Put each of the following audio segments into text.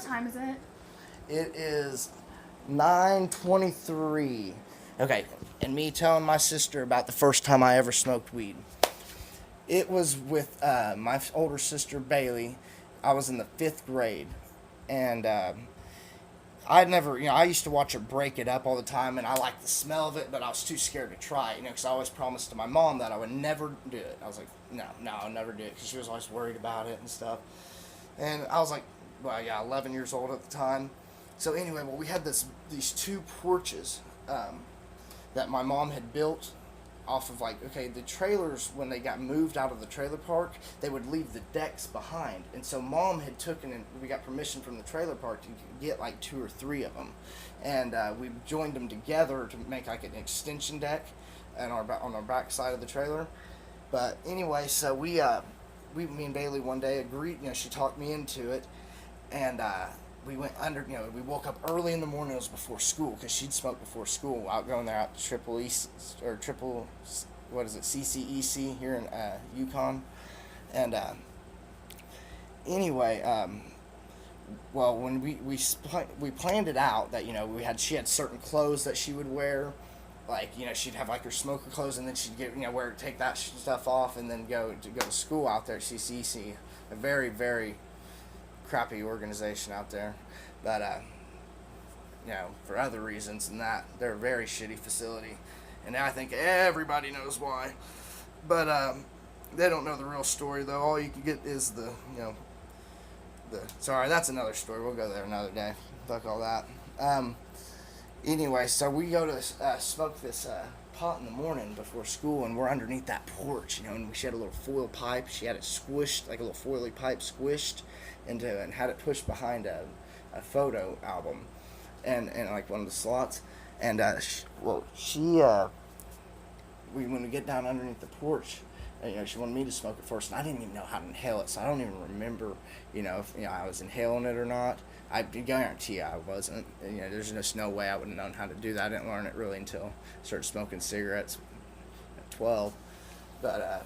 time is it? It is 9:23. Okay, and me telling my sister about the first time I ever smoked weed. It was with my older sister Bailey. I was in the 5th grade, and I'd never, I used to watch her break it up all the time, and I liked the smell of it, but I was too scared to try it, because I always promised to my mom that I would never do it. I was like, no, I'll never do it, because she was always worried about it and stuff. And I was like, well, yeah, 11 years old at the time. So anyway, we had these 2 porches that my mom had built off of the trailers, when they got moved out of the trailer park, they would leave the decks behind. And so mom had we got permission from the trailer park to get 2 or 3 of them. And we joined them together to make an extension deck on our back side of the trailer. But anyway, so me and Bailey one day agreed, she talked me into it. And we went we woke up early in the morning. It was before school, because she'd smoked before school, out to CCEC here in Yukon. And anyway, when we planned it out that she had certain clothes that she would wear, she'd have her smoker clothes, and then she'd get take that stuff off and then go to school out there at CCEC, a very, very crappy organization out there, but for other reasons than that, they're a very shitty facility, and I think everybody knows why. But they don't know the real story, though. All you can get is sorry, that's another story. We'll go there another day. Fuck all that. Anyway, so we go to smoke this pot in the morning before school, and we're underneath that porch, and she had a little foil pipe. She had it squished, a little foily pipe squished into it, and had it pushed behind a photo album, and one of the slots. And when we get down underneath the porch, she wanted me to smoke it first, and I didn't even know how to inhale it, so I don't even remember, if I was inhaling it or not. I guarantee I wasn't. There's just no way I would have known how to do that. I didn't learn it really until I started smoking cigarettes at 12. But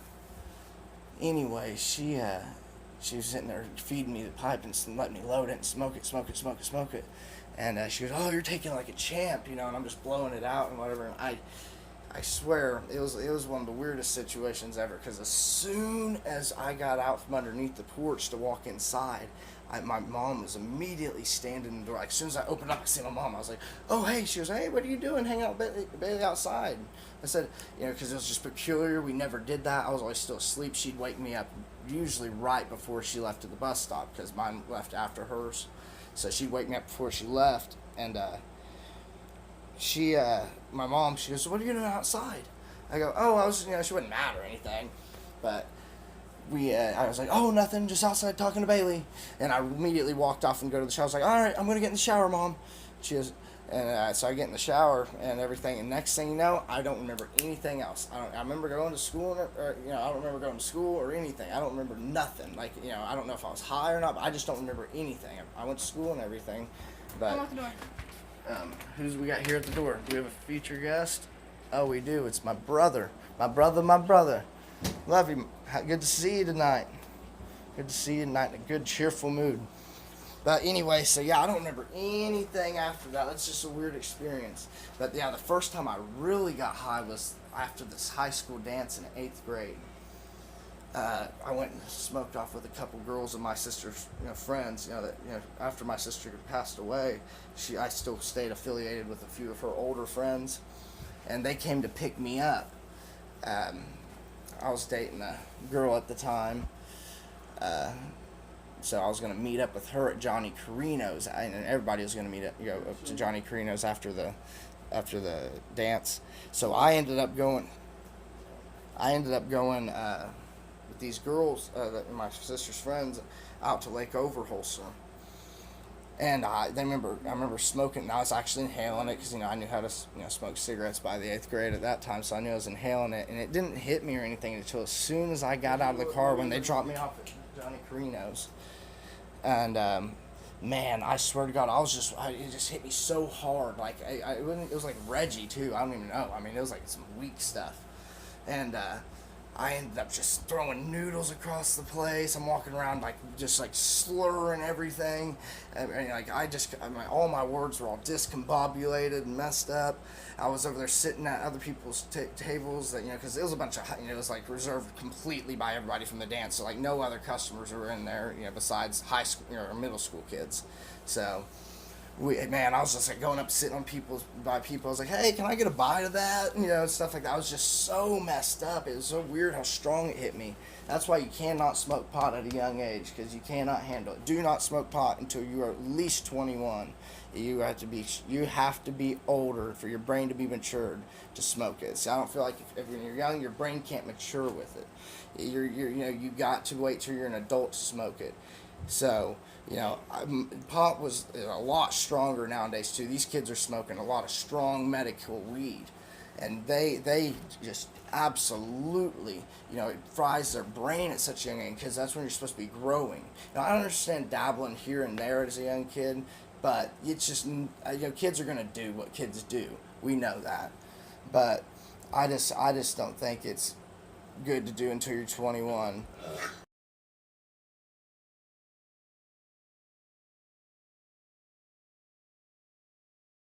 anyway, she was sitting there feeding me the pipe and letting me load it and smoke it. And she goes, "Oh, you're taking like a champ," and I'm just blowing it out and whatever. And I swear, it was one of the weirdest situations ever, because as soon as I got out from underneath the porch to walk inside, my mom was immediately standing in the door. As soon as I opened up, I see my mom. I was like, "Oh, hey." She goes, "Hey, what are you doing? Hanging out with Bailey outside?" I said, because it was just peculiar. We never did that. I was always still asleep. She'd wake me up usually right before she left to the bus stop, because mine left after hers. So she'd wake me up before she left, and my mom, she goes, "What are you doing outside?" I go, "Oh, I was, she wouldn't mad or anything, but I was like, "Oh, nothing, just outside talking to Bailey." And I immediately walked off and go to the shower. I was like, "All right, I'm going to get in the shower, Mom." She goes, and so I get in the shower and everything, and next thing you know, I don't remember anything else. I remember going to school, or I don't remember going to school or anything. I don't remember nothing. I don't know if I was high or not, but I just don't remember anything. I went to school and everything, but... Unlock the door. Who's we got here at the door? Do we have a featured guest? Oh, we do. It's my brother. My brother. Love you. Good to see you tonight. Good to see you tonight in a good, cheerful mood. But anyway, so yeah, I don't remember anything after that. That's just a weird experience. But yeah, the first time I really got high was after this high school dance in 8th grade. I went and smoked off with a couple girls of my sister's, friends. After my sister passed away, I still stayed affiliated with a few of her older friends, and they came to pick me up. I was dating a girl at the time, so I was going to meet up with her at Johnny Carino's, and everybody was going to meet up, up to Johnny Carino's after the dance. So I ended up going with these girls, my sister's friends, out to Lake Overholser. And I remember smoking, and I was actually inhaling it, because I knew how to smoke cigarettes by the 8th grade at that time, so I knew I was inhaling it, and it didn't hit me or anything until as soon as I got out of the car when they dropped me off at Johnny Carino's. And man, I swear to God, it just hit me so hard. It was like Reggie too. I don't even know. I mean, it was like some weak stuff, and I ended up just throwing noodles across the place. I'm walking around like just like slurring everything. Like all my words were all discombobulated and messed up. I was over there sitting at other people's tables that because it was a bunch of it was like reserved completely by everybody from the dance. So like no other customers were in there besides high school or middle school kids. So I was just like going up, sitting on by people. I was like, hey, can I get a bite of that? Stuff like that. I was just so messed up. It was so weird how strong it hit me. That's why you cannot smoke pot at a young age, because you cannot handle it. Do not smoke pot until you are at least 21. You have to be older for your brain to be matured to smoke it. So I don't feel like if you're young, your brain can't mature with it. You got to wait till you're an adult to smoke it. So, pot was a lot stronger nowadays too. These kids are smoking a lot of strong medical weed, and they just absolutely, it fries their brain at such a young age, because that's when you're supposed to be growing. Now, I understand dabbling here and there as a young kid, but it's just, kids are gonna do what kids do. We know that, but I just don't think it's good to do until you're 21.